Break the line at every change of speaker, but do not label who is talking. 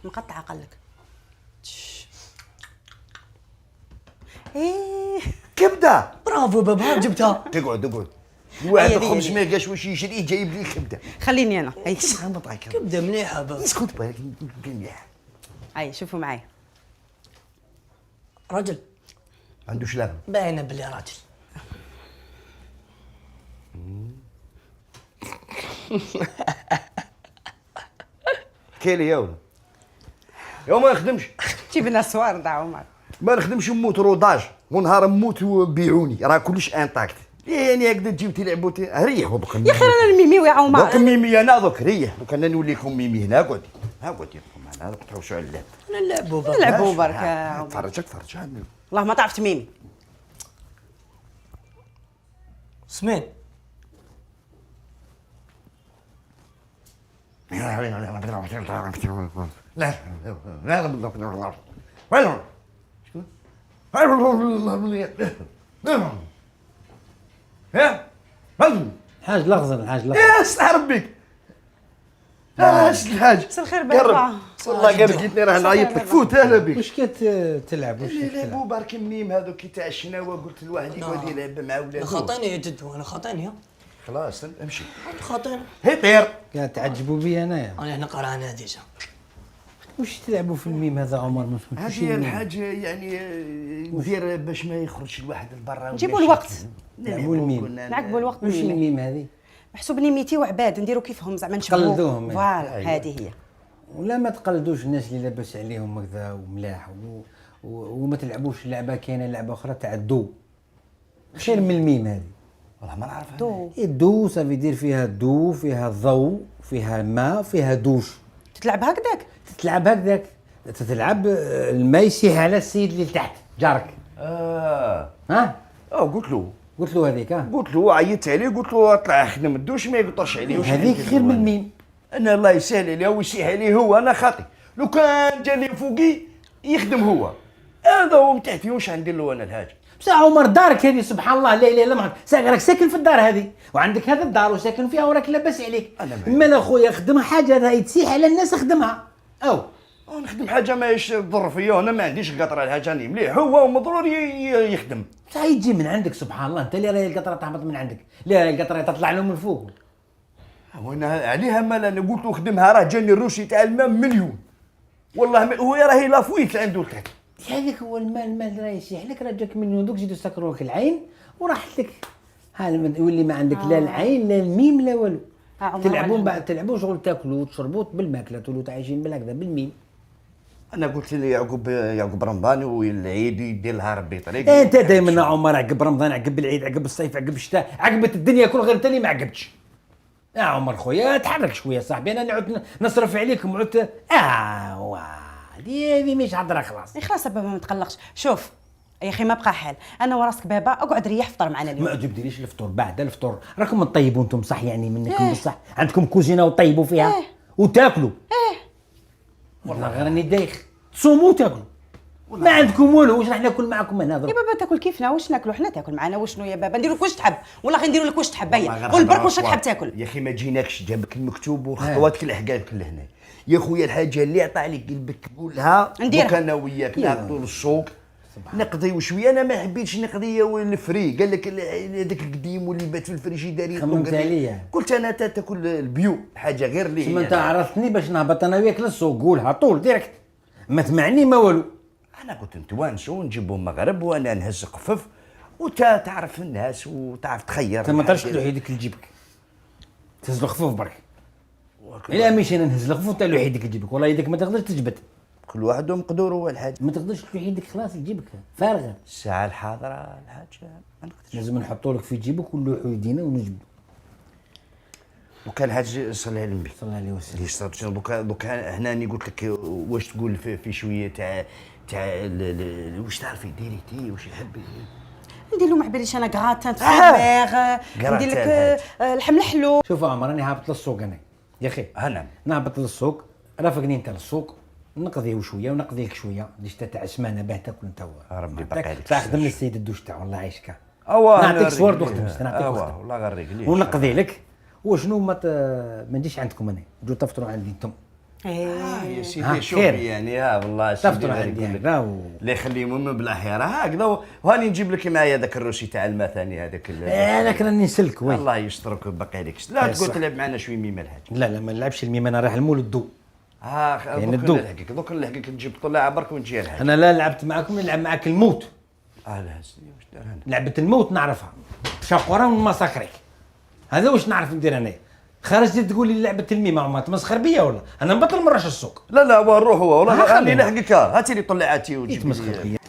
مقطعه قالك. ايه
كبده.
برافو بابا جبتها.
تقعد واحد
هي
خبز ما لقاش واش يشري جايب لي الكبده.
خليني انا. هاي
كبده مليحه بابا.
اسكت بالك مليح.
هاي شوفوا معايا.
رجل
عنده شلام.
باينه بلي راجل.
كيلي يا ولد يوم ما نخدمش.
جيب لنا الصوار دا عمر.
ما نخدمش نموت روداج ونهار نموت وبيعوني راه كلش انتاكت. يعني هكذا تجيو تلعبوا ريحوا دوك.
يا اخي انا الميمي يا عمر.
دوك ميمي انا دوك ريح دوك انا نولي لكم ميمي هنا قعدي. ها قعدي لكم هنا تروشوا على اللعب.
نلعبوا بابا.
نلعبوا برك يا عمر.
تفرج
والله ما تعرف تميمي.
سمين
لا
الحاج الاخضر الحاج الاخضر.
يا استعرب بك. الحاج
مساء الخير بابا.
والله غير جيتني راه نعيط لك فوت اهلا بك.
واش كتلعب واش
يلعبوا برك منيم هذوك تاع الشناوه قلت لواحد يقعد يلعب مع ولادو.
خاطيني يا جدو انا خاطيني.
خلاص امشي
خاطيني.
هي طير.
قاعد تعجبوا بي انايا.
انا هنا قرعنا ديجا.
واش تلعبوا في الميم هذا عمر ما فهمتش.
هذه الحاجه يعني ندير باش ما يخرجش الواحد لبرا.
نجيبوا الوقت.
نلعبوا الميم.
نعقبوا الوقت.
واش الميم هذه؟
محسوب نيميتي وعباد نديروا كيفهم زعما نشبهوا.
قلدوهم.
فوالا هذه هي.
ولا ما تقلدوش الناس اللي لاباس عليهم هكذا وملاح وما تلعبوش لعبه كاينه لعبه اخرى تاع الدو خير من الميم هذه.
والله ما نعرفها.
دو
الدو صافي يدير فيها دو فيها ضوء فيها ماء فيها دوش.
تتلعب هكذاك.
تلعب هكذاك تلعب الماء يسيح على السيد اللي تحت جارك. ها قلت له هذيك.
قلت له عيطت عليه قلت له اطلع خدم الدوش ما يقطعش عليه.
هذيك خير من الميم.
انا الله يسهل عليه ويسيح عليه هو انا خاطي. لو كان جاني فوقي يخدم هو هذا هو من تحتي واش غندير له انا الحاجه.
بصح عمر دارك هذه سبحان الله لا اله الا الله راك ساكن في الدار هذه وعندك هذا الدار وساكن فيها وراك لاباس عليك. اما انا خويا خدم حاجه هذا تسيح على الناس خدمها. او
نخدم حاجه ماهيش تضر فيا انا ما عنديش قطره الحاجه راني مليح هو ومضرور يخدم.
بصح يجي من عندك سبحان الله انت اللي راهي القطره تهبط من عندك لا القطره تطلع له من فوق.
وانا عليها مال انا قلت له خدمها راه جاني الروشي تاع الماء مليون والله هو راهي لافويت عنده التحت.
هذاك هو المال راه يسيح لك راه جاك مليون دوك زيدوا سكروا لك العين وراحت لك. ها يولي ما عندك لا العين لا الميم لا والو. تلعبون بعد تلعبوا شغل تاكلوا وتشربوا بالماكله تولوا عايشين بالهكذا بالميم.
انا قلت لي يعقوب رمضان والعيد يدير لها ربي طريق.
انت دائما عمر عقب رمضان عقب العيد عقب الصيف عقب الشتاء عقبت الدنيا كل غير انت اللي ما عقبتش. يا عمر خويا تحرك شويه صاحبي انا نعود نصرف عليكم وعدت هذه مش هضره خلاص.
خلاص بابا ما تقلقش. شوف يا اخي ما بقى حال انا وراسك بابا اقعد ريح فطر معنا اليوم.
ما تجبديليش الفطور بعد الفطور راكم تطيبوا انتم صح يعني منكم بصح عندكم كوزينه وطيبوا فيها وتاكلوا. والله غير راني دايخ تصوموا وتاكلوا ما عندكم والو. واش راح ناكل معكم هنا
يا بابا تاكل كيفنا واش ناكلوا حنا تاكل معنا وشنو يا بابا نديروا لك واش تحب والله غنديروا لك واش تحب. هيا قول برك واش تحب تاكل.
يا اخي ما جيناكش جابك المكتوب وخطواتك الحكايات لهنا يا خويا الحاجه اللي عطى عليك قلبك قولها
نديرها
انا وياك نهبطوا للسوق نقضيو شويه. انا ما حبيتش نقضي الفري قال لك هذاك القديم واللي بات في الفريجيدار
خممت عليا.
قلت انا تاكل البيو حاجه غير اللي
ثم انت عرفتني باش نهبط انا وياك للسوق قولها طول ديريكت ما تمعني ما والو.
انا قلت نتوانسوا ونجيبوا مغرب وانا نهز قفف وتا تعرف الناس وتعرف تخير.
انت ما تقدرش تلوح يدك لجيبك تهز الخفوف برك. الا مشينا نهز الخفوف انت لوح يدك لجيبك والله يدك ما تقدرش تجبد.
كل واحد ومقدوره هو الحاج.
ما تقدرش تلوح يدك خلاص لجيبك فارغه.
الساعه الحاضره الحاج ما نقدرش.
لازم نحطوا لك في جيبك ونلوحوا يدينا ونجبدوا.
وكان الحاج صلى على النبي
صلى الله عليه وسلم.
دوكا هنا راني قلت لك واش تقول في شويه تاع واش تعرفي ديري تي واش يحب
ندير له ما باليش انا كغاتان فراغ ندير لك اللحم الحلو.
شوف عمر راني هابط للسوق انا يا اخي
انا
نهبط للسوق رافقني انت للسوق نقضيو شويه ونقضي لك شويه ليش تاع سمانه باه تاكل انت
ربي باقي عليك
تخدم للسيد الدوش تاع والله يعيشك.
نعطيك
صور وقت نعطيك
والله غير رجلي
ونقضي لك وشنو ما نجيش عندكم انا نجو تفطروا عندي انتم
يا
ها،
سيدي شوف
خير.
يعني والله
تفطر
غادي
عندي
يقول لك.
هكذا
لا يخليه من بالاحياء هكذا، وهاني نجيب لك معايا ذاك الروسي تاع الماء ثاني هذاك
انا راني نسلك وي.
الله يسترك باقي عليك، لا تقول
صح.
تلعب معنا شويه ميمه الحاج.
لا لا ما نلعبش الميم، انا رايح المول الضو.
كاين
الدو.
دوك نلحقك تجيب طلع برك ونجي الحاج.
انا لا لعبت معاكم، نلعب معاك الموت.
لا سيدي واش دار هنا؟
لعبة الموت نعرفها، شاقورة ونمساكريك، هذا واش نعرف ندير انايا. خرجت تقول لي لعبة الميمة، ما تمسخر بيا ولا؟ انا نبطل من رش السوق.
لا هو نروح هو والله
خليه.
خليه يلحقك، هاتي لي طلعاتي وجيب
يتمسخر
لي.
بيا.